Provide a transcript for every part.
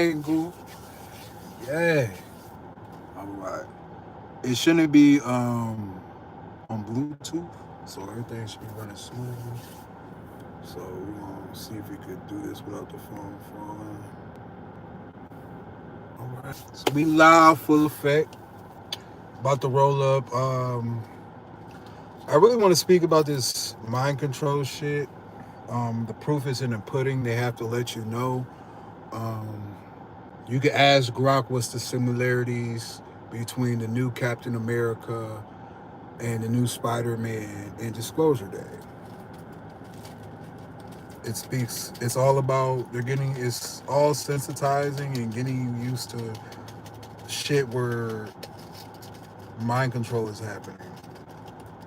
angle. Yeah. Alright. It shouldn't be on Bluetooth, so everything should be running smooth. So we're gonna see if we could do this without the phone falling. Alright. So we live full effect. About to roll up. I really want to speak about this mind control shit. The proof is in the pudding. They have to let you know. Um, you can ask Grok what's the similarities between the new Captain America and the new Spider-Man and Disclosure Day. It speaks. It's all about they're getting. It's all sensitizing and getting you used to shit where mind control is happening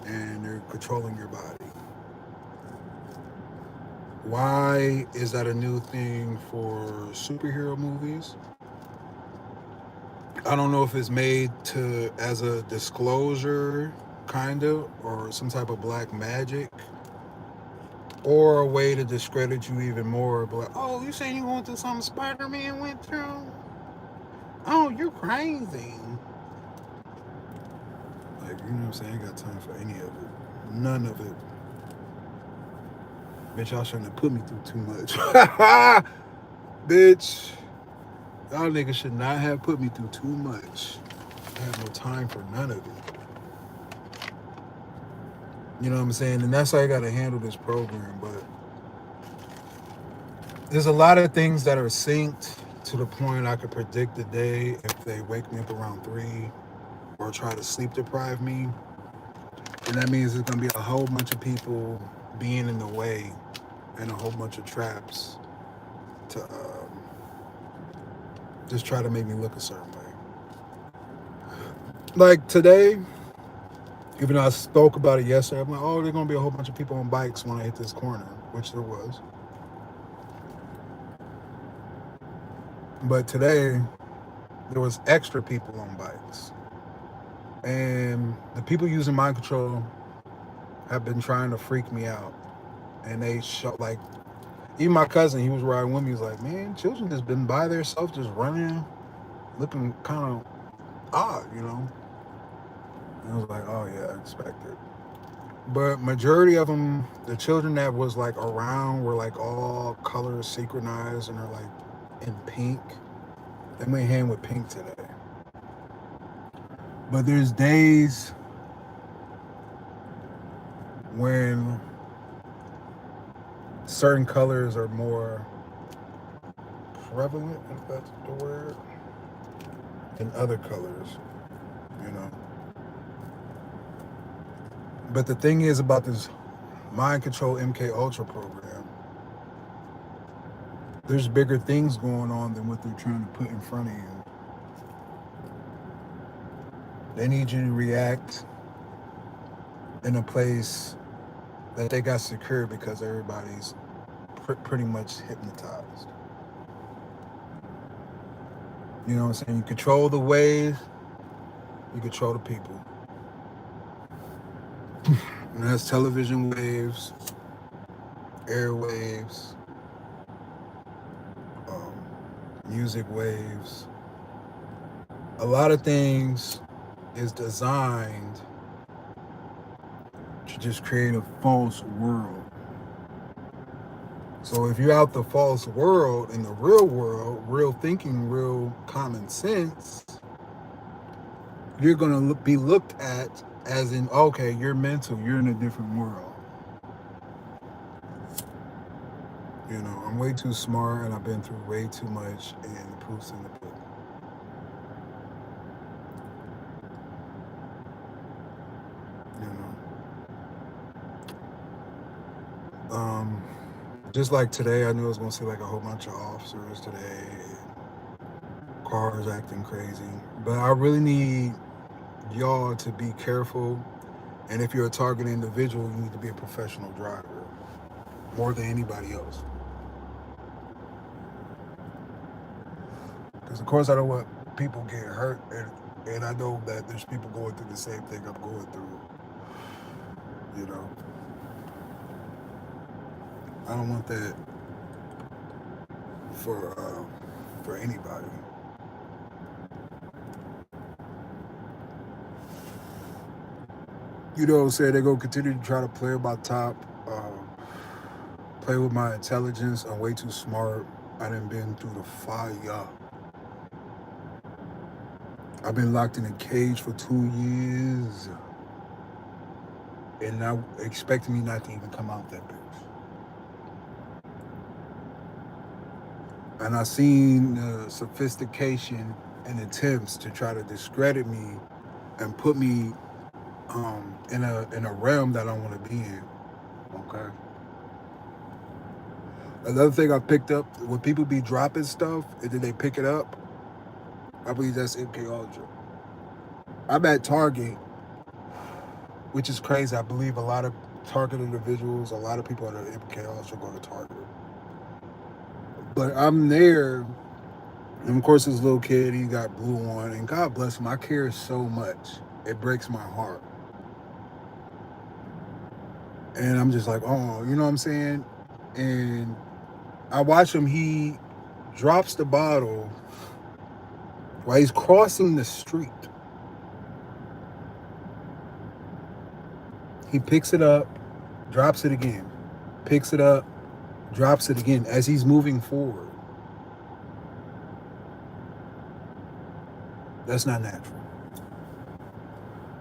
and they're controlling your body. Why is that a new thing for superhero movies? I don't know if it's made to as a disclosure, kind of, or some type of black magic, or a way to discredit you even more. But like, oh, you saying you going through something Spider Man went through? Oh, you're crazy. Like, you know what I'm saying? I ain't got time for any of it. None of it. Bitch, y'all shouldn't have put me through too much. Bitch, y'all niggas should not have put me through too much. I have no time for none of it. You know what I'm saying? And that's how I got to handle this program. But there's a lot of things that are synced to the point I could predict the day if they wake me up around 3 or try to sleep deprive me. And that means there's going to be a whole bunch of people being in the way and a whole bunch of traps to just try to make me look a certain way. Like today, even though I spoke about it yesterday, I'm like, oh, there's going to be a whole bunch of people on bikes when I hit this corner, which there was. But today, there was extra people on bikes. And the people using mind control have been trying to freak me out. And they show, like, even my cousin, he was riding with me, he was like, man, children just been by themselves, just running, looking kind of odd, you know? And I was like, oh, yeah, I expect it. But majority of them, the children that was, like, around were, like, all colors synchronized and are, like, in pink. They went hand with pink today. But there's days when certain colors are more prevalent, if that's the word, than other colors, you know. But the thing is about this mind control MK Ultra program, there's bigger things going on than what they're trying to put in front of you. They need you to react in a place that they got secure because everybody's pretty much hypnotized. You know what I'm saying? You control the wave, you control the people. And that's television waves, airwaves, um, music waves. A lot of things is designed to just create a false world. So if you're out the false world in the real world, real thinking, real common sense, you're going to be looked at as in, okay, you're mental, you're in a different world. You know, I'm way too smart and I've been through way too much, and the proof's in the pudding. You know, just like today, I knew I was going to see like a whole bunch of officers today, cars acting crazy. But I really need y'all to be careful. And if you're a target individual, you need to be a professional driver more than anybody else. Because of course I don't want people get hurt, and I know that there's people going through the same thing I'm going through. You know, I don't want that for for anybody. You know what I'm saying? They're going to continue to try to play my top, play with my intelligence. I'm way too smart. I done been through the fire. I've been locked in a cage for 2 years. And now expecting me not to even come out that bitch. And I seen the sophistication and attempts to try to discredit me and put me in a realm that I don't want to be in. Okay. Another thing I picked up when people be dropping stuff and then they pick it up, I believe that's MK Ultra. I'm at Target, which is crazy. I believe a lot of Target individuals, a lot of people at MK Ultra go to Target. But I'm there, and of course this little kid, he got blue on, and God bless him, I care so much. It breaks my heart. And I'm just like, oh, you know what I'm saying? And I watch him, he drops the bottle while he's crossing the street. He picks it up, drops it again, picks it up, drops it again as he's moving forward. That's not natural.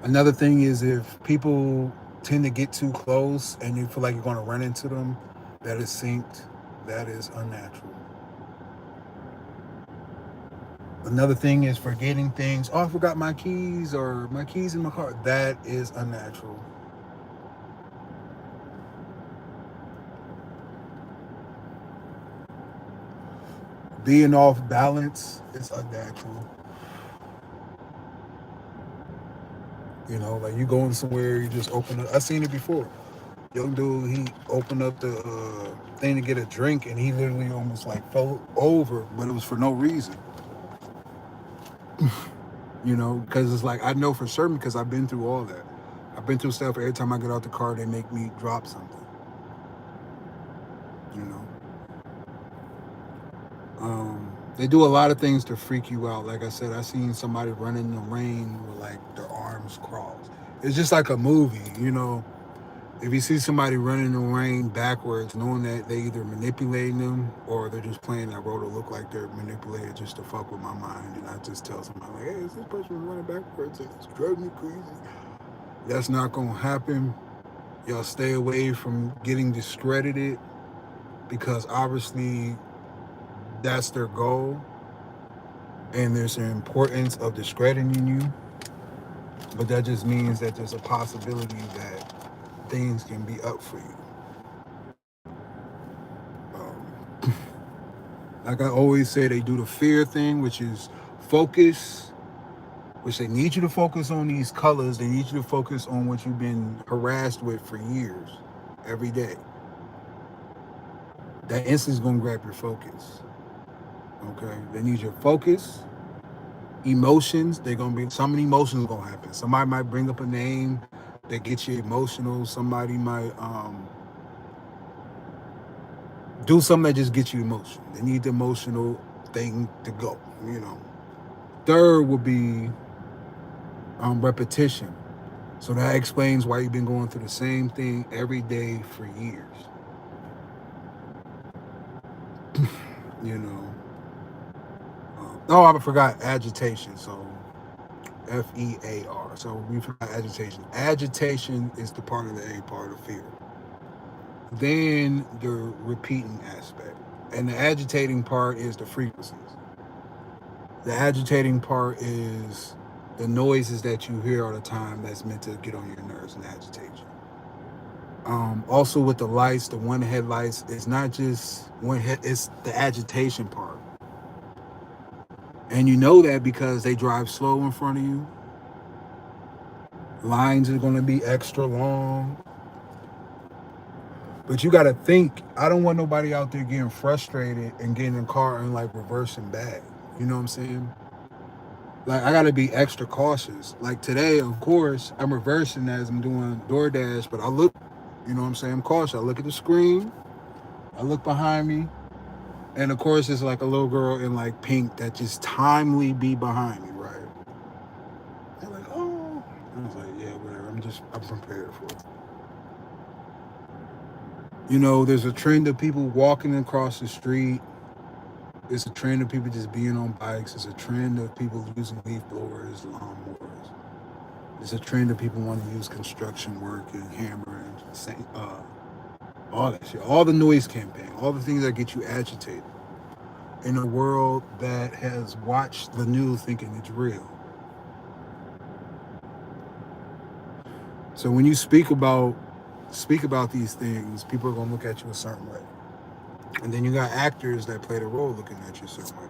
Another thing is if people tend to get too close and you feel like you're going to run into them, that is synced. That is unnatural. Another thing is forgetting things. Oh, I forgot my keys or my keys in my car. That is unnatural. Being off balance is unnatural. You know, like you going somewhere, you just open up. I seen it before. Young dude, he opened up the thing to get a drink, and he literally almost like fell over, but it was for no reason. You know, because it's like I know for certain because I've been through all that. I've been through stuff. Every time I get out the car, they make me drop something. You know, they do a lot of things to freak you out. Like I said, I seen somebody run in the rain with like their arms crossed. It's just like a movie, you know. If you see somebody running in the rain backwards, knowing that they either manipulating them or they're just playing that role to look like they're manipulated just to fuck with my mind, and I just tell somebody like, "Hey, is this person running backwards? It's driving me crazy." That's not gonna happen. Y'all stay away from getting discredited because obviously that's their goal, and there's an importance of discrediting you. But that just means that there's a possibility that things can be up for you. Like I always say, they do the fear thing, which is focus, which they need you to focus on these colors. They need you to focus on what you've been harassed with for years, every day. That instant's gonna grab your focus. Okay? They need your focus, emotions. They're gonna be some emotions gonna happen. Somebody might bring up a name that gets you emotional. Somebody might do something that just gets you emotional. They need the emotional thing to go, you know. Third would be repetition. So that explains why you've been going through the same thing every day for years. You know. Oh, I forgot agitation. So FEAR. So we forgot agitation. Agitation is the part of the A part of fear. Then the repeating aspect. And the agitating part is the frequencies. The agitating part is the noises that you hear all the time that's meant to get on your nerves and agitate you. Also with the lights, the one headlights, it's not just one head, it's the agitation part. And you know that because they drive slow in front of you. Lines are going to be extra long. But you got to think, I don't want nobody out there getting frustrated and getting in the car and like reversing back. You know what I'm saying? Like I got to be extra cautious. Like today, of course, I'm reversing as I'm doing DoorDash, but I look, you know what I'm saying? I'm cautious. I look at the screen. I look behind me. And of course, it's like a little girl in like pink that just timely be behind me, right? They're like, oh. I was like, yeah, whatever. I'm prepared for it. You know, there's a trend of people walking across the street. It's a trend of people just being on bikes. It's a trend of people using leaf blowers, lawnmowers. It's a trend of people wanting to use construction work and hammer and all that shit. All the noise campaign, all the things that get you agitated in a world that has watched the news thinking it's real. So when you speak about these things, people are gonna look at you a certain way. And then you got actors that play the role looking at you a certain way.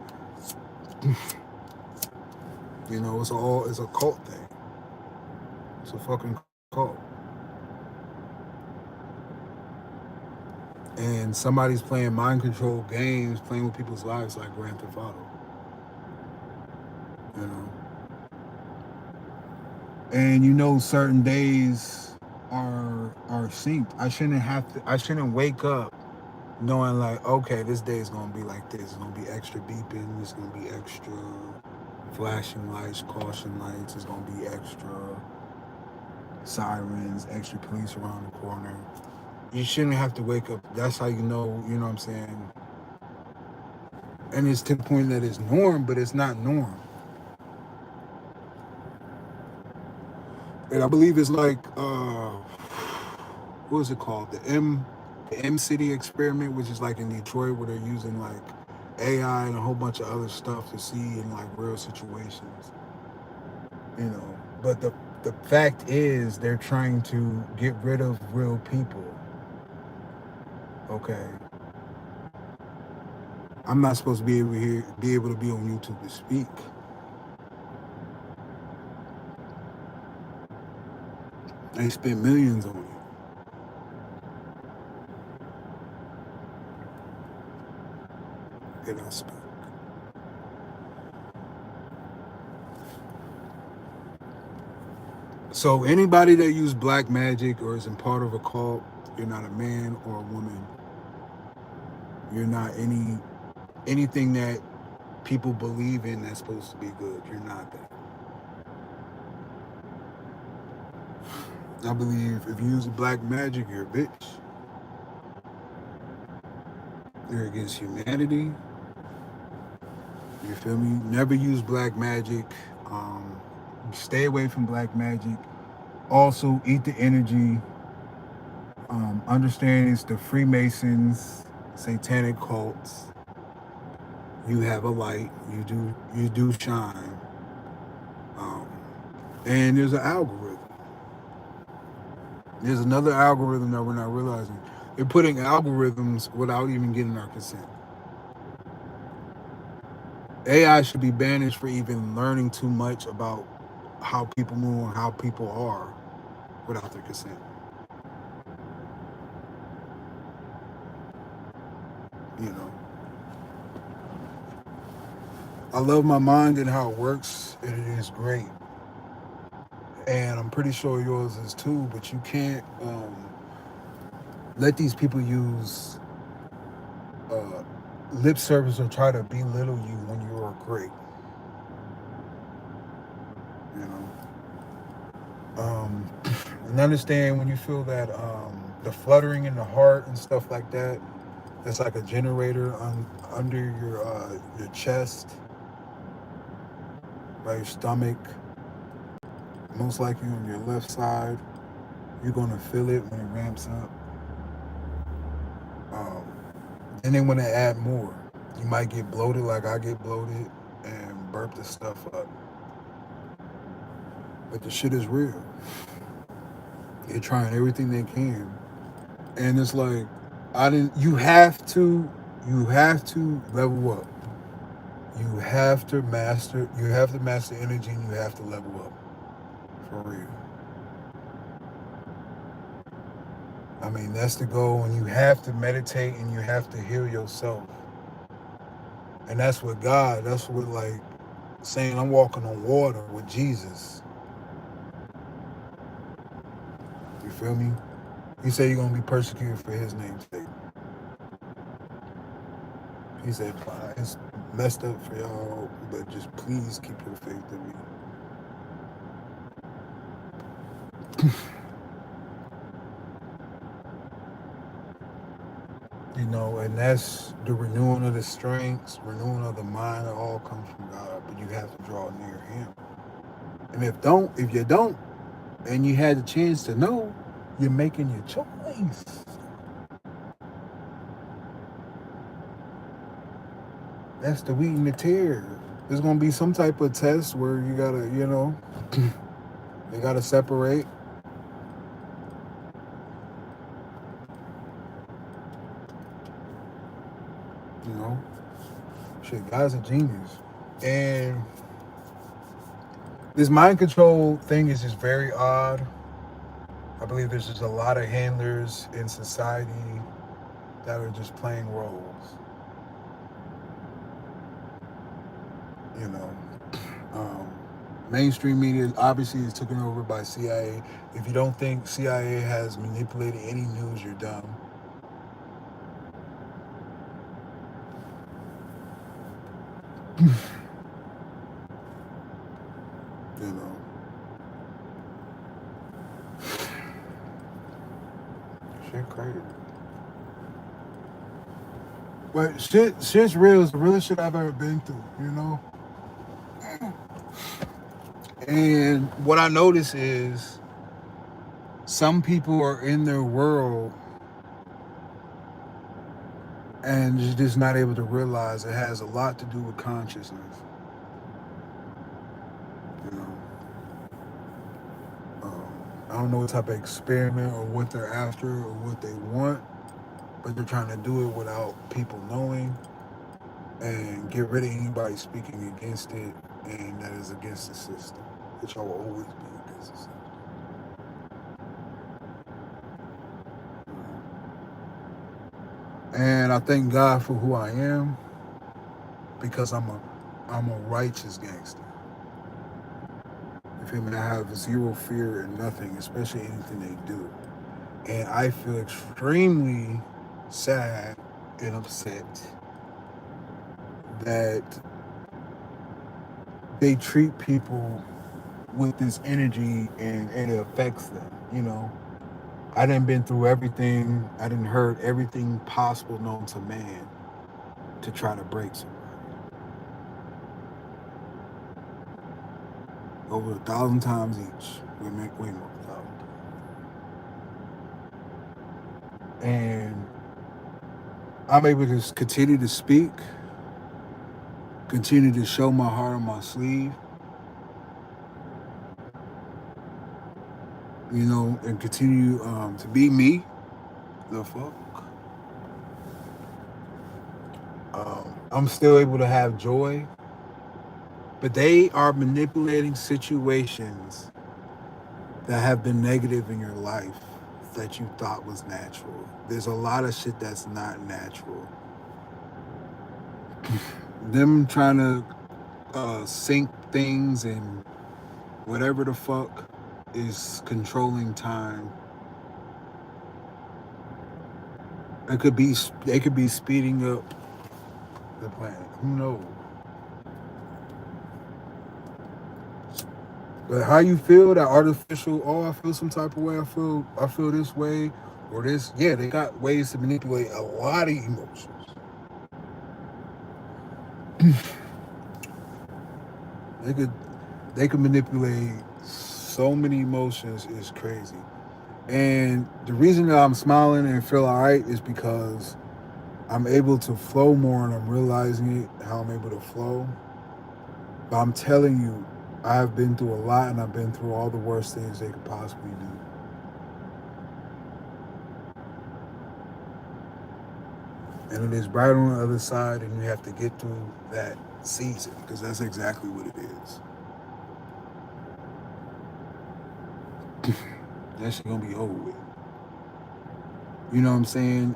You know, it's a cult thing. It's a fucking cult. And somebody's playing mind control games, playing with people's lives like Grand Theft Auto. You know, and you know certain days are synced. I shouldn't wake up knowing like, okay, this day is gonna be like this. It's gonna be extra beeping. It's gonna be extra flashing lights, caution lights. It's gonna be extra sirens, extra police around the corner. You shouldn't have to wake up. That's how you know what I'm saying? And it's to the point that it's norm, but it's not norm. And I believe it's like, what is it called? The M City experiment, which is like in Detroit, where they're using like AI and a whole bunch of other stuff to see in like real situations. You know, but the fact is they're trying to get rid of real people. Okay, I'm not supposed to be able to be on YouTube to speak. They spend millions on it. They don't speak. So anybody that use black magic or is in part of a cult, you're not a man or a woman. You're not anything that people believe in that's supposed to be good. You're not that. I believe if you use black magic, you're a bitch. You're against humanity. You feel me? Never use black magic. Um, Stay away from black magic. Also, eat the energy. Understand it's the Freemasons, satanic cults. You have a light. You do shine. Um, and there's an algorithm. There's another algorithm that we're not realizing. They're putting algorithms without even getting our consent. AI should be banished for even learning too much about how people move and how people are without their consent. You know, I love my mind and how it works, and it is great. And I'm pretty sure yours is too. But you can't let these people use uh, lip service or try to belittle you when you are great. You know, and understand when you feel that the fluttering in the heart and stuff like that. That's like a generator under your chest, by your stomach, most likely on your left side. You're gonna feel it when it ramps up. Um, and then when they add more, you might get bloated like I get bloated and burp the stuff up. But the shit is real. They're trying everything they can, and it's like I didn't. You have to level up. You have to master. You have to master energy, and you have to level up for real. I mean, that's the goal, and you have to meditate and you have to heal yourself. And that's what God, that's what like saying I'm walking on water with Jesus. You feel me? He said you're gonna be persecuted for his name's sake. He said, it's messed up for y'all, but just please keep your faith in me. You know, and that's the renewing of the strengths, renewing of the mind. It all comes from God, but you have to draw near Him. And if you don't, and you had the chance to know, you're making your choice. That's the wheat and the tear. There's gonna be some type of test where you gotta, they gotta separate. You know, shit, God's a genius, and this mind control thing is just very odd. I believe there's just a lot of handlers in society that are just playing roles. You know, um, mainstream media obviously is taken over by CIA. If you don't think CIA has manipulated any news, you're dumb. You know, shit crazy. But shit's real. It's the realest shit I've ever been through. You know, and what I notice is some people are in their world and you're just not able to realize it has a lot to do with consciousness. You know, I don't know what type of experiment or what they're after or what they want, but they're trying to do it without people knowing and get rid of anybody speaking against it, and that is against the system, which I will always be against the system. And I thank God for who I am because I'm a righteous gangster. You feel me? I have zero fear in nothing, especially anything they do. And I feel extremely sad and upset that they treat people with this energy and it affects them. You know, I done been through everything. I done heard everything possible known to man to try to break somebody. Over 1,000 times each. We make way more than 1,000 times. And I'm able to continue to speak, continue to show my heart on my sleeve, you know, and continue to be me. The fuck? I'm still able to have joy, but they are manipulating situations that have been negative in your life that you thought was natural. There's a lot of shit that's not natural. Them trying to sync things and whatever the fuck is controlling time. They could be speeding up the planet. Who knows? But how you feel that artificial? Oh, I feel some type of way. I feel this way or this. Yeah, they got ways to manipulate a lot of emotions. They could they could manipulate so many emotions. Is crazy. And the reason that I'm smiling and feel all right is because I'm able to flow more and I'm realizing it, how I'm able to flow. But I'm telling you, I've been through a lot and I've been through all the worst things they could possibly do. And it is bright on the other side, and you have to get through that season because that's exactly what it is. That shit gonna be over with. You know what I'm saying?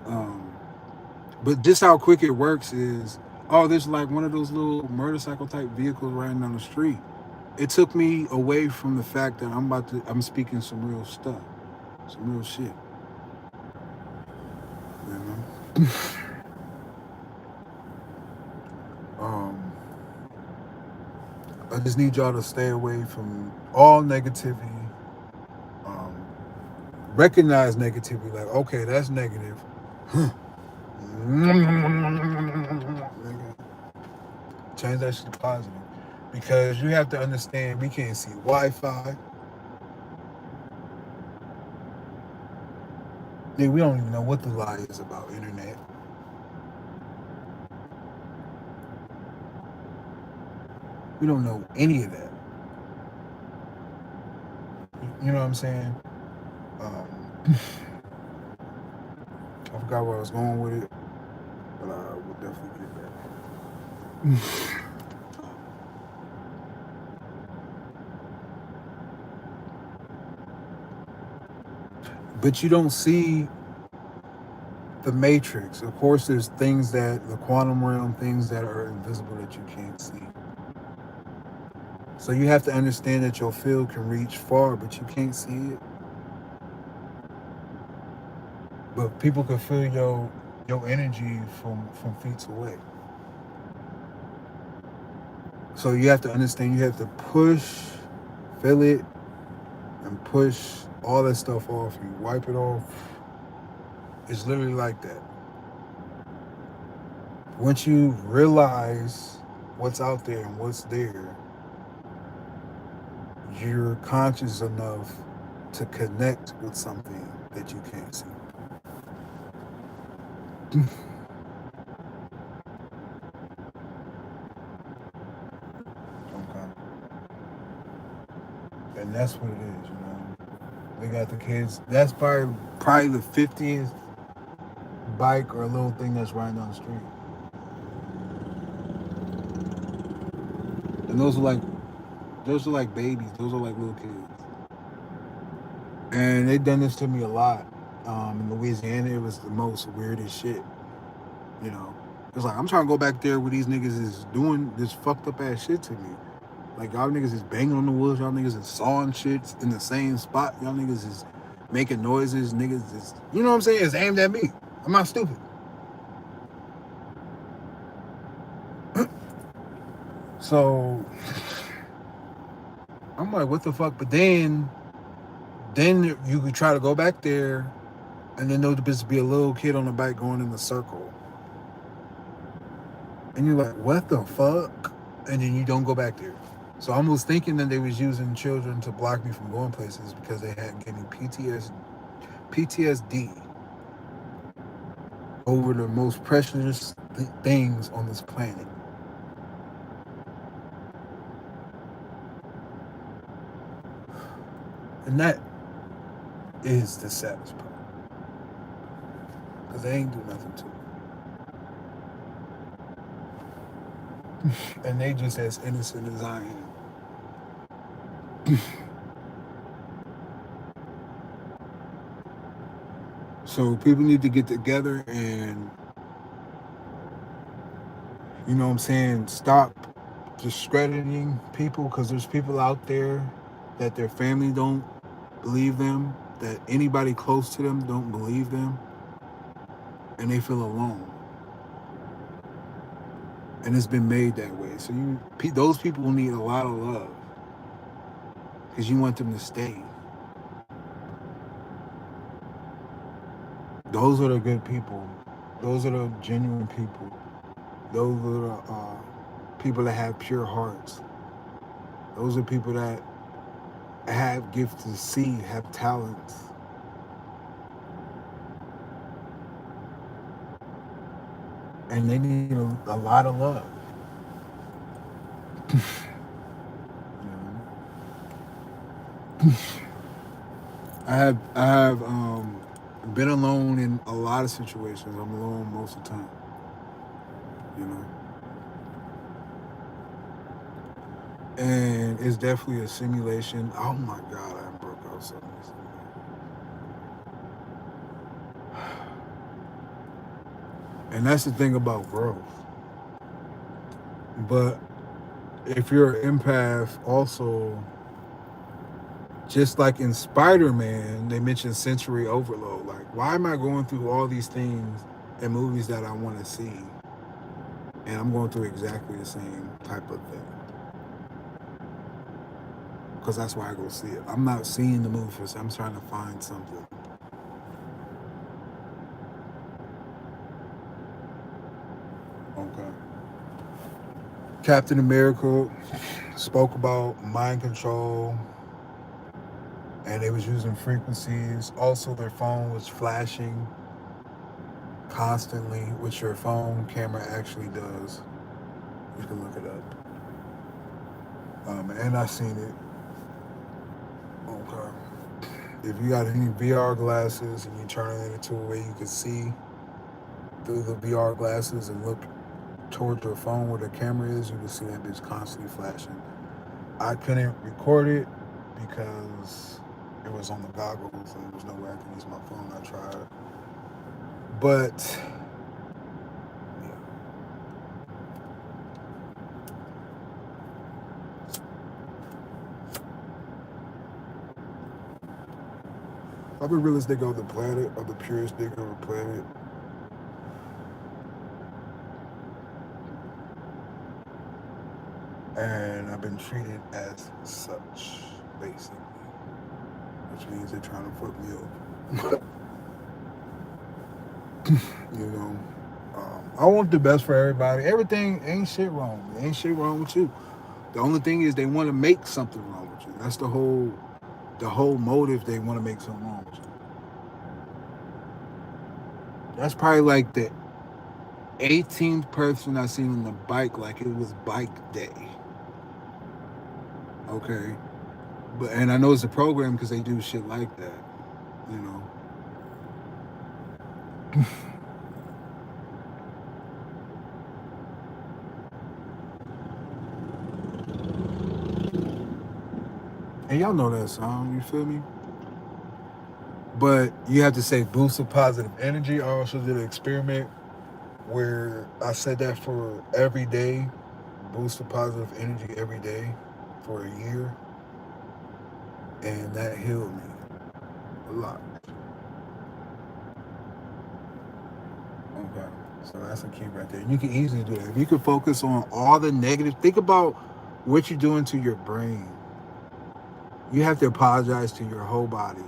But just how quick it works is, oh, there's like one of those little motorcycle type vehicles riding down the street. It took me away from the fact that I'm speaking some real stuff, some real shit. You know? I just need y'all to stay away from all negativity. Um, recognize negativity, like, okay, that's negative. Change that shit to positive. Because you have to understand, we can't see Wi-Fi. Yeah, we don't even know what the lie is about internet. We don't know any of that. You know what I'm saying? Um, I forgot where I was going with it, but I will definitely get back. But you don't see the matrix. Of course, there's things that the quantum realm, things that are invisible that you can't see. So you have to understand that your field can reach far, but you can't see it. But people can feel your energy from feet away. So you have to understand. You have to push, feel it, and push all that stuff off. You wipe it off. It's literally like that. Once you realize what's out there and what's there, you're conscious enough to connect with something that you can't see. Okay. And that's what it is, you know. They got the kids. That's probably the 50th bike or little thing that's riding down the street. And those are like babies. Those are like little kids. And they done this to me a lot. In Louisiana, it was the most weirdest shit. You know, it's like I'm trying to go back there where these niggas is doing this fucked up ass shit to me. Like y'all niggas is banging on the woods. Y'all niggas is sawing shit in the same spot. Y'all niggas is making noises. Niggas is, you know what I'm saying? It's aimed at me. I'm not stupid. So I'm like, what the fuck? But then you could try to go back there, and then there'll just be a little kid on the bike going in a circle, and you're like, what the fuck? And then you don't go back there. So I was thinking that they was using children to block me from going places because they had given me PTSD over the most precious things on this planet. And that is the saddest part. Because they ain't do nothing to me. And they just as innocent as I am. So people need to get together and, you know what I'm saying, stop discrediting people, because there's people out there that their family don't believe them, that anybody close to them don't believe them, and they feel alone. And it's been made that way. So those people need a lot of love because you want them to stay. Those are the good people. Those are the genuine people. Those are the people that have pure hearts. Those are people that have gifts to see, have talents. And they need a lot of love. I have been alone in a lot of situations. I'm alone most of the time. You know. And it's definitely a simulation. Oh my God, I broke out something. And that's the thing about growth. But if you're an empath, also, just like in Spider-Man, they mentioned sensory overload. Like, why am I going through all these things in movies that I want to see? And I'm going through exactly the same type of thing. because that's why I go see it. I'm not seeing the movie first. I'm trying to find something. Okay. Captain America spoke about mind control, and they was using frequencies. Also, their phone was flashing constantly, which your phone camera actually does. You can look it up. And I seen it. Okay. If you got any VR glasses and you turn it into a way you can see through the VR glasses and look towards your phone where the camera is, you can see that bitch constantly flashing. I couldn't record it because it was on the goggles and there was no way I could use my phone. I tried. But yeah. I've been realistic of the planet, of the purest nigga of the planet. And I've been treated as such, basically. Which means they're trying to fuck me up. You know, I want the best for everybody. Everything ain't shit wrong. Ain't shit wrong with you. The only thing is they want to make something wrong with you. That's the whole motive. They want to make something wrong with you. That's probably like the 18th person I seen on the bike like it was bike day. Okay. And I know it's a program because they do shit like that, you know. And y'all know that song, you feel me? But you have to say boost of positive energy. I also did an experiment where I said that for every day, boost of positive energy every day for a year. And that healed me a lot. Okay. So that's a key right there. You can easily do that. If you can focus on all the negative, think about what you're doing to your brain. You have to apologize to your whole body.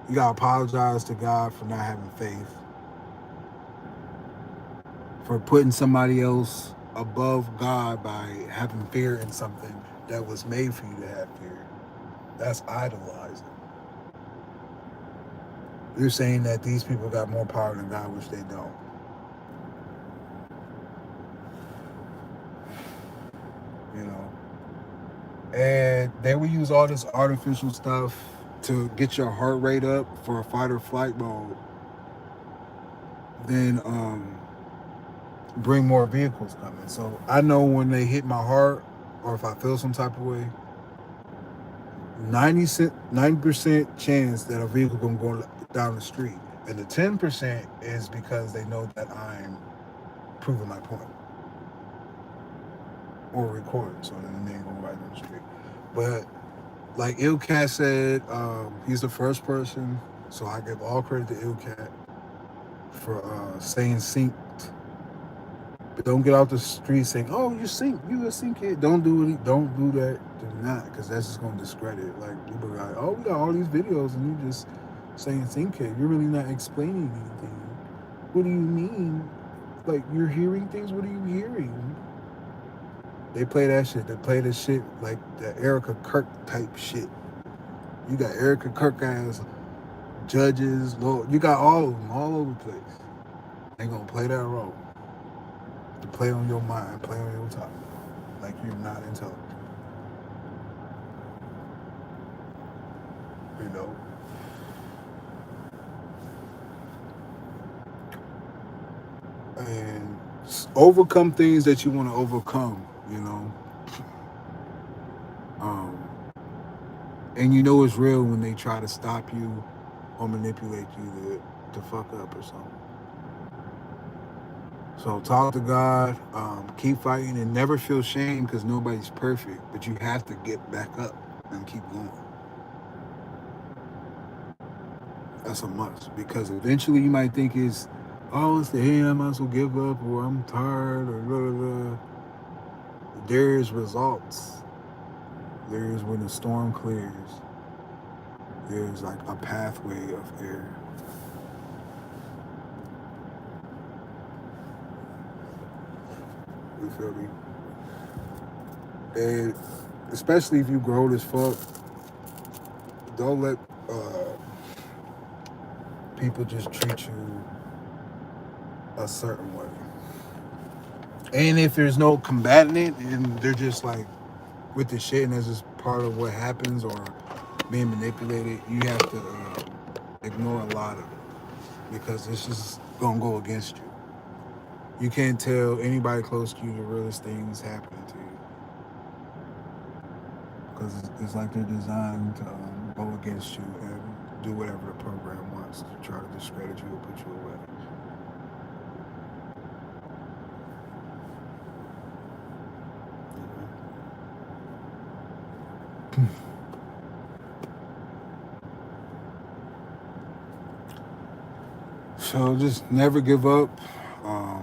You gotta apologize to God for not having faith, for putting somebody else above God by having fear in something that was made for you to have fear. That's idolizing. You're saying that these people got more power than God, which they don't. You know, and they will use all this artificial stuff to get your heart rate up for a fight or flight mode. Then bring more vehicles coming. So I know when they hit my heart, or if I feel some type of way, 90% chance that a vehicle gonna go down the street, and the 10% is because they know that I'm proving my point or recording, so then they ain't gonna ride down the street. But like Ilcat said, he's the first person, so I give all credit to Ilcat for staying synced. But don't get out the street saying, "Oh, you sync, you a sync kid." Don't do it. Don't do that. Do not, because that's just gonna discredit it. Like people are like, "Oh, we got all these videos, and you just saying sync kid. You're really not explaining anything. What do you mean? Like you're hearing things. What are you hearing?" They play that shit. They play this shit like the Erica Kirk type shit. You got Erica Kirk as judges. You got all of them all over the place. They gonna play that role. To play on your mind, play on your top, like you're not intelligent. You know. And overcome things that you want to overcome. You know. Um, and you know it's real when they try to stop you or manipulate you to fuck up or something. So talk to God, keep fighting, and never feel shame because nobody's perfect. But you have to get back up and keep going. That's a must, because eventually you might think it's the end, I might as well give up, or I'm tired, or blah, blah, blah. There's results. There's when the storm clears, there's like a pathway of air. You feel me? And especially if you grown as fuck, don't let people just treat you a certain way. And if there's no combating it and they're just like with the shit and that's just part of what happens or being manipulated, you have to ignore a lot of it because it's just gonna go against you. You can't tell anybody close to you the realest things happening to you because it's like they're designed to go against you and do whatever the program wants to try to discredit you or put you away. So just never give up.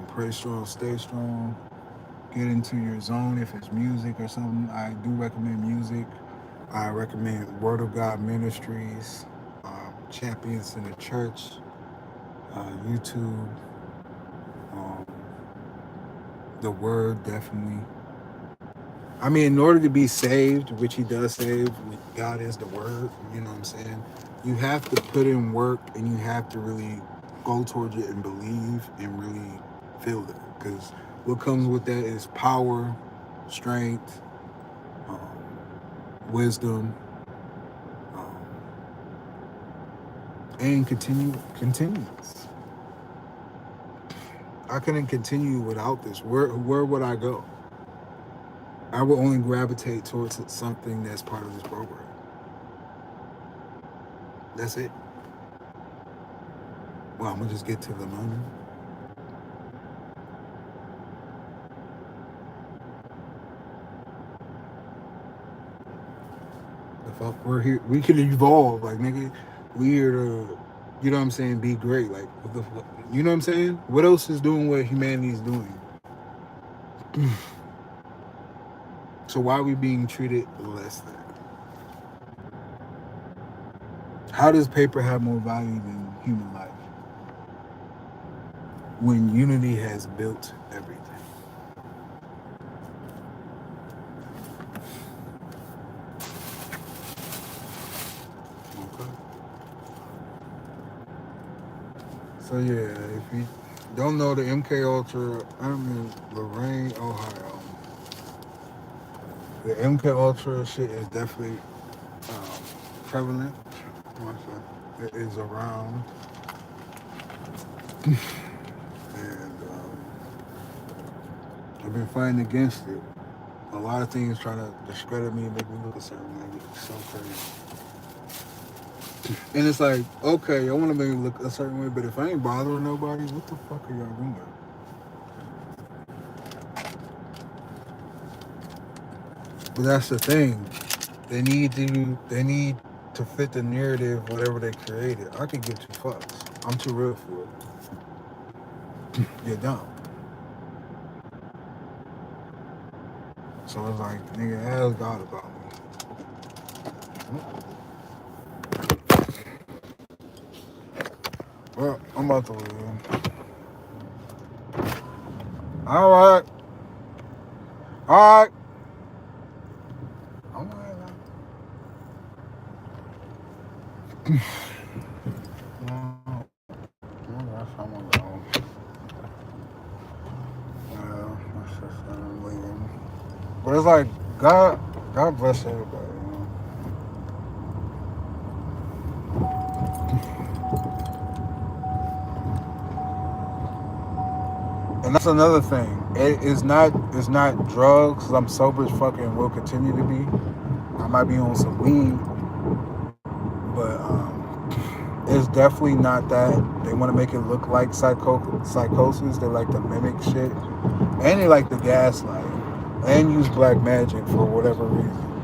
Pray strong, stay strong. Get into your zone if it's music or something. I do recommend music. I recommend Word of God Ministries, Champions in the Church, YouTube, um, The Word definitely. I mean, in order to be saved, which He does save, God is the Word. You know what I'm saying? You have to put in work, and you have to really go towards it and believe and really feel it. Because what comes with that is power, strength, wisdom, um, and continuance. I couldn't continue without this. Where would I go? I would only gravitate towards something that's part of this program. That's it. Well, I'm gonna just get to the money. The fuck, we're here. We can evolve, like nigga. We here to, you know what I'm saying? Be great, like what the fuck? You know what I'm saying? What else is doing what humanity is doing? So why are we being treated less than? How does paper have more value than human life? When unity has built everything. Okay. So yeah, if you don't know the MK Ultra, I'm in Lorain, Ohio. The MK Ultra shit is definitely um, prevalent. It is around, and I've been fighting against it. A lot of things trying to discredit me, make me look a certain way. It's so crazy. And it's like, okay, I want to make me look a certain way, but if I ain't bothering nobody, what the fuck are y'all doing? But that's the thing. They need to fit the narrative, whatever they created. I can give two fucks. I'm too real for it. You're dumb. So it's like, nigga, ask God about me. Well, I'm about to leave. All right. All right. I'm all right now. But it's like God bless everybody. And that's another thing. It's not drugs. 'Cause I'm sober as fuck and will continue to be. I might be on some weed, but it's definitely not that. They want to make it look like psychosis. They like to mimic shit, and they like to gaslight and use black magic for whatever reason.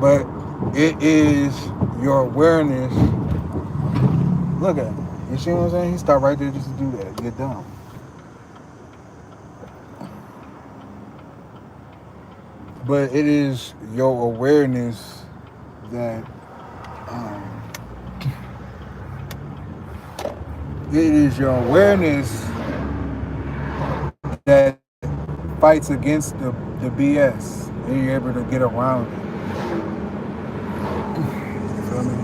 But it is your awareness. Look at him. You see what I'm saying? He stopped right there just to do that. You're dumb. But it is your awareness that um, it is your awareness that fights against the BS, and you're able to get around it. You feel me?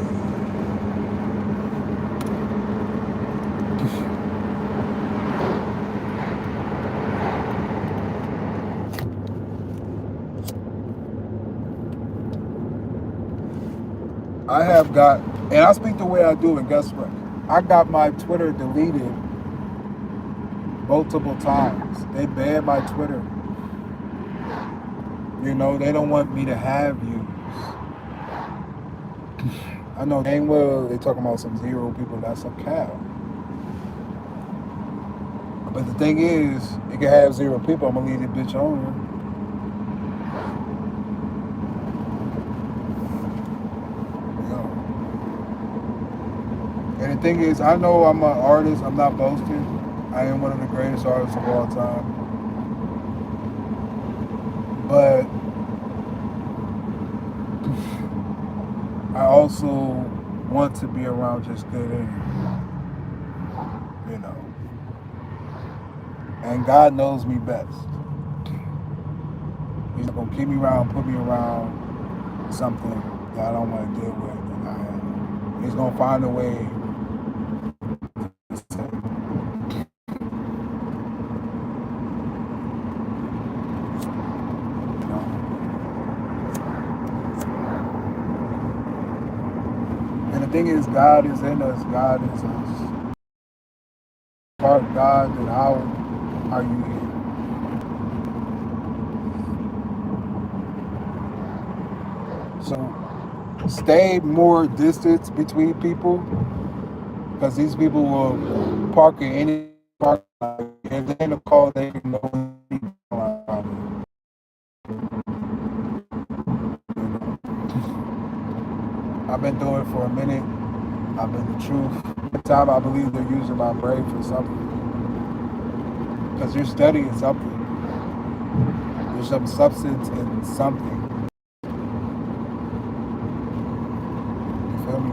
I have got, and I speak the way I do, and guess what? I got my Twitter deleted multiple times. They banned my Twitter. You know, they don't want me to have views. I know dang well they talking about some zero people. That's some cow. But the thing is, it can have zero people. I'm gonna leave that bitch on. You know. And the thing is, I know I'm an artist. I'm not boasting. I am one of the greatest artists of all time. But I also want to be around just good energy, you know. And God knows me best. He's not gonna keep me around, put me around something that I don't want to deal with. And he's gonna find a way to, you know. And the thing is, God is in us. God is us. Part of God, then how are you here? So stay more distance between people because these people will park in any park. If they ain't a call, they can know. I've been doing it for a minute. I've been the truth. Every time I believe they're using my brain for something. Because you're studying something. There's some substance in something. You feel me?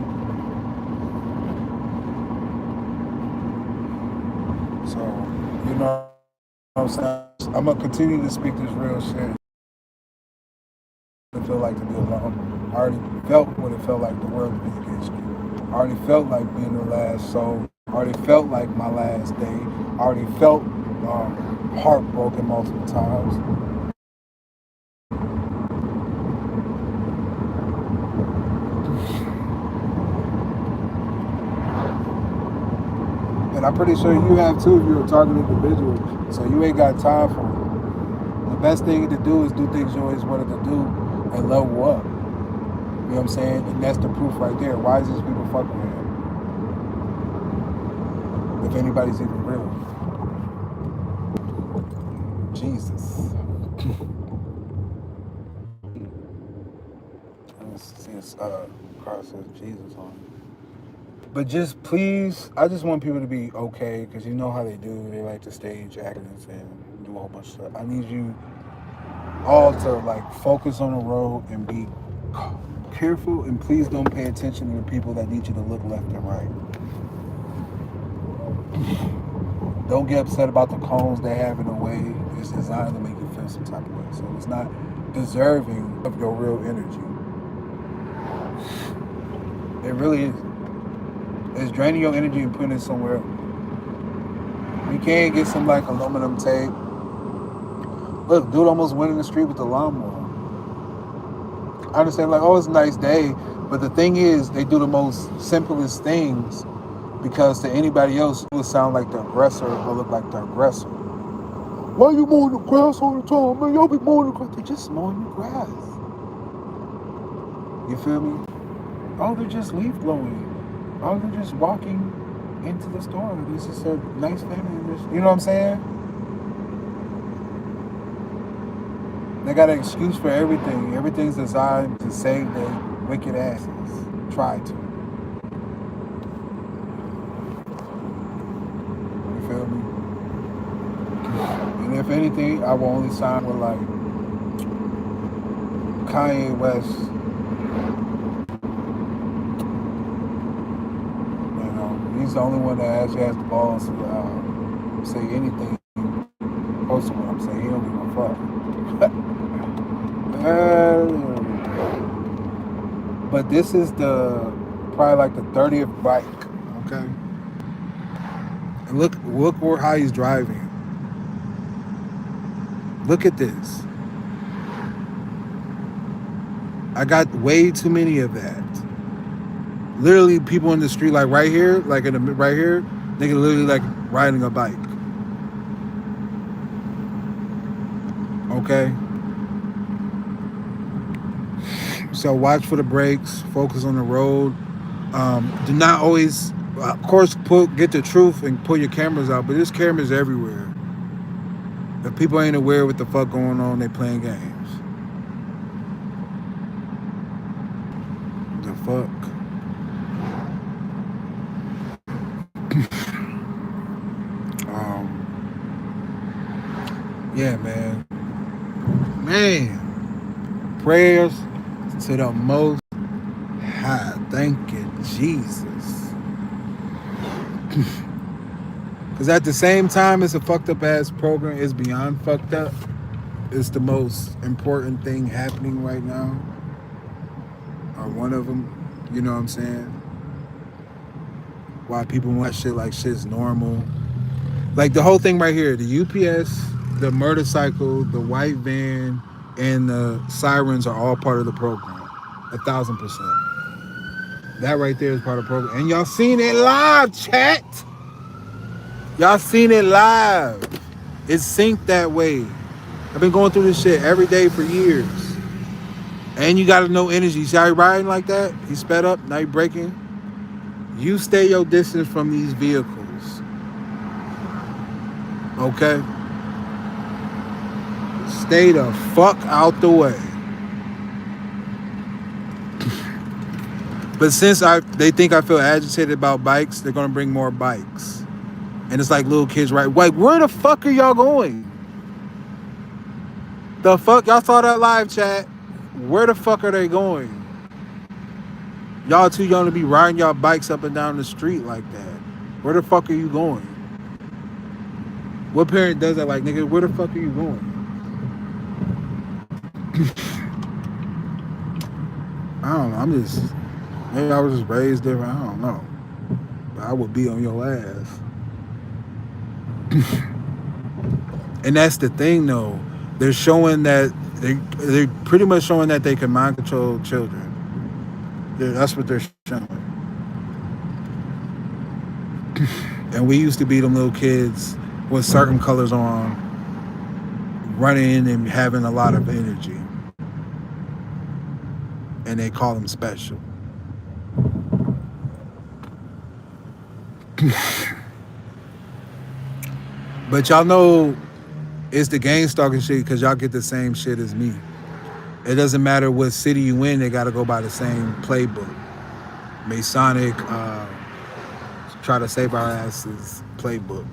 So, you know what I'm saying? I'm going to continue to speak this real shit. It feel like to be alone. I already felt what it felt like the world to be against you. I already felt like being the last soul. I already felt like my last day. I already felt heartbroken multiple times. And I'm pretty sure you have too if you're a target individual. So you ain't got time for it. The best thing to do is do things you always wanted to do and level up. You know what I'm saying? And that's the proof right there. Why is these people fucking with him? If anybody's even real. Jesus. Let's see this cross says Jesus on it. But just please, I just want people to be okay because you know how they do. They like to stage accidents and do a whole bunch of stuff. I need you all to like focus on the road and be careful, and please don't pay attention to the people that need you to look left and right. Don't get upset about the cones they have in a way. It's designed to make you feel some type of way. So it's not deserving of your real energy. It really is. It's draining your energy and putting it somewhere. You can't get some like aluminum tape. Look, dude almost went in the street with the lawnmower. I understand, like, oh, it's a nice day, but the thing is, they do the most simplest things because to anybody else, it would sound like the aggressor or look like the aggressor. Why you mowing the grass all the time, man? Y'all be mowing the grass. They're just mowing the grass. You feel me? Oh, they're just leaf blowing. Oh, they're just walking into the store. This is a nice family. You know what I'm saying? They got an excuse for everything. Everything's designed to save their wicked asses. Try to. You feel me? And if anything, I will only sign with like Kanye West, he's the only one that actually has the balls to say anything close to what I'm saying. He don't give a fuck. But this is the probably like the 30th bike, okay? And look how he's driving. Look at this. I got way too many of that. Literally, people in the street, like right here, like right here, they can literally like riding a bike. Okay. So watch for the brakes. Focus on the road. Do not always, of course, get the truth and pull your cameras out. But there's cameras everywhere. If people ain't aware what the fuck going on, they playing games. The fuck. Yeah, man. Prayers to the Most High. Thank you, Jesus. Because at the same time, it's a fucked up ass program. It's beyond fucked up. It's the most important thing happening right now. Or one of them. You know what I'm saying? Why people want shit like shit's normal. Like the whole thing right here. The UPS, the motorcycle, the white van, and the sirens are all part of the program. 1,000%. That right there is part of the program. And y'all seen it live, chat. Y'all seen it live. It's synced that way. I've been going through this shit every day for years. And you gotta know energy. See how he riding like that? He sped up, now he braking. You stay your distance from these vehicles. Okay? Stay the fuck out the way. But since they think I feel agitated about bikes, they're gonna bring more bikes. And it's like little kids, right? Like, where the fuck are y'all going? The fuck? Y'all saw that live chat? Where the fuck are they going? Y'all too young to be riding y'all bikes up and down the street like that. Where the fuck are you going? What parent does that? Like, nigga, where the fuck are you going? I don't know. Maybe I was just raised different. I don't know. But I would be on your ass. And that's the thing, though. They're showing that they're pretty much showing that they can mind control children. That's what they're showing. And we used to be them little kids with certain colors on, running and having a lot of energy. And they call them special. But y'all know it's the gang stalking shit because y'all get the same shit as me. It doesn't matter what city you in, they gotta go by the same playbook. Masonic, try to save our asses playbook.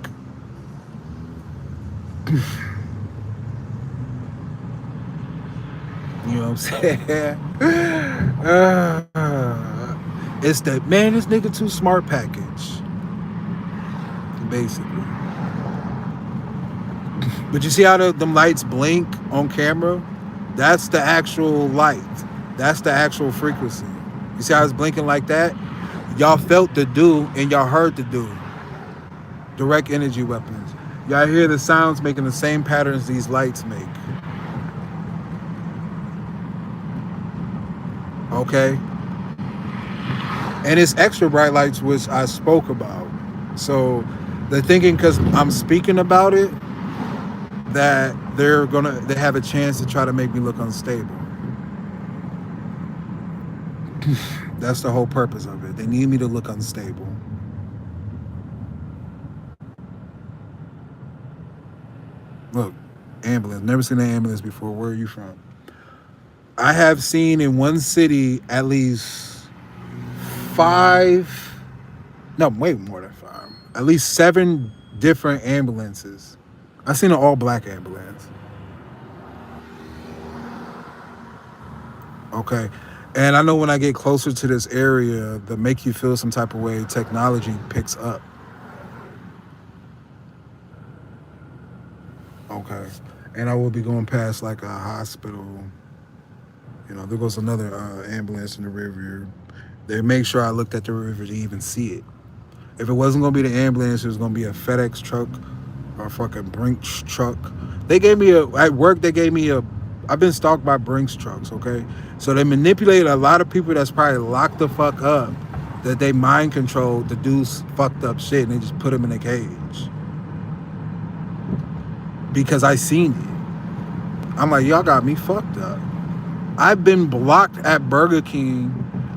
You know what I'm saying? It's the, man, this nigga too smart package. Basically. But you see how them lights blink on camera? That's the actual light. That's the actual frequency. You see how it's blinking like that? Y'all felt the do and y'all heard the do. Direct energy weapons. Y'all hear the sounds making the same patterns these lights make. Okay? And it's extra bright lights, which I spoke about. So they're thinking because I'm speaking about it, that they have a chance to try to make me look unstable. That's the whole purpose of it. They need me to look unstable. Look, ambulance. Never seen an ambulance before. Where are you from? I have seen in one city at least 5, no, way more than 5, at least 7 different ambulances. I've seen an all-black ambulance. Okay. And I know when I get closer to this area, the make you feel some type of way technology picks up. Okay. And I will be going past like a hospital. You know, there goes another ambulance in the rear view. They make sure I looked at the river to even see it. If it wasn't gonna be the ambulance, it was gonna be a FedEx truck or a fucking Brinks truck. They gave me at work. They gave me a. I've been stalked by Brinks trucks. Okay, so they manipulate a lot of people that's probably locked the fuck up. That they mind control to do fucked up shit, and they just put them in a cage. Because I seen it. I'm like, y'all got me fucked up. I've been blocked at Burger King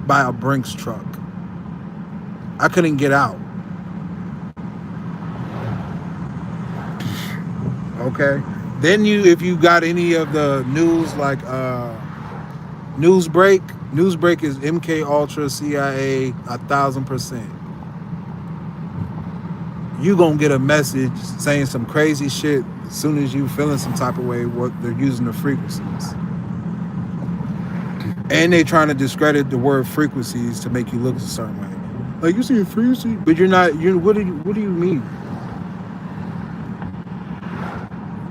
by a Brinks truck. I couldn't get out. Okay. Then if you got any of the news like Newsbreak is MK Ultra CIA 1000%. You gonna get a message saying some crazy shit as soon as you feeling some type of way. What they're using the frequencies, and they trying to discredit the word frequencies to make you look a certain way. Like you see a frequency, but you're not. You what do you mean?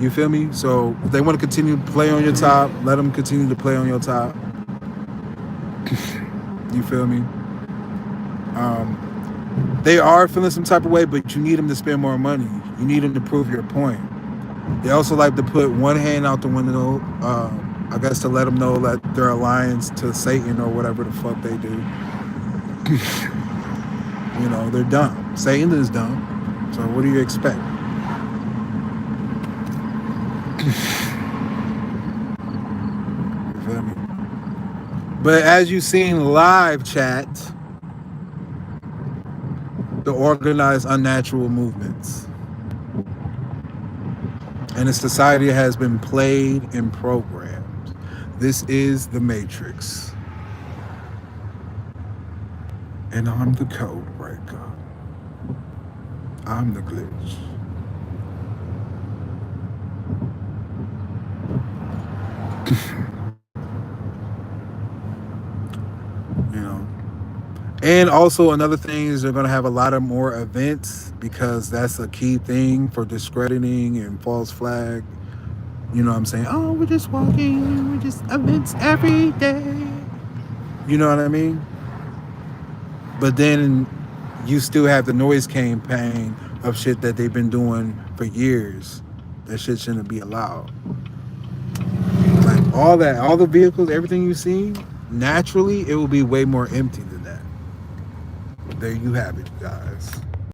You feel me? So if they want to continue to play on your top, let them continue to play on your top. You feel me? They are feeling some type of way, but you need them to spend more money. You need them to prove your point. They also like to put one hand out the window, I guess to let them know that they're alliance to Satan or whatever the fuck they do. You know, they're dumb. Satan is dumb. So what do you expect? You feel me? But as you've seen live chat, the organized unnatural movements. And a society has been played and programmed. This is the Matrix. And I'm the code breaker. I'm the glitch. You know. And also another thing is they're going to have a lot of more events because that's a key thing for discrediting and false flag. You know what I'm saying? Oh, we're just walking. We're just events every day. You know what I mean? But then you still have the noise campaign of shit that they've been doing for years. That shit shouldn't be allowed. Like all the vehicles, everything you see, naturally it will be way more empty than that. There you have it, guys.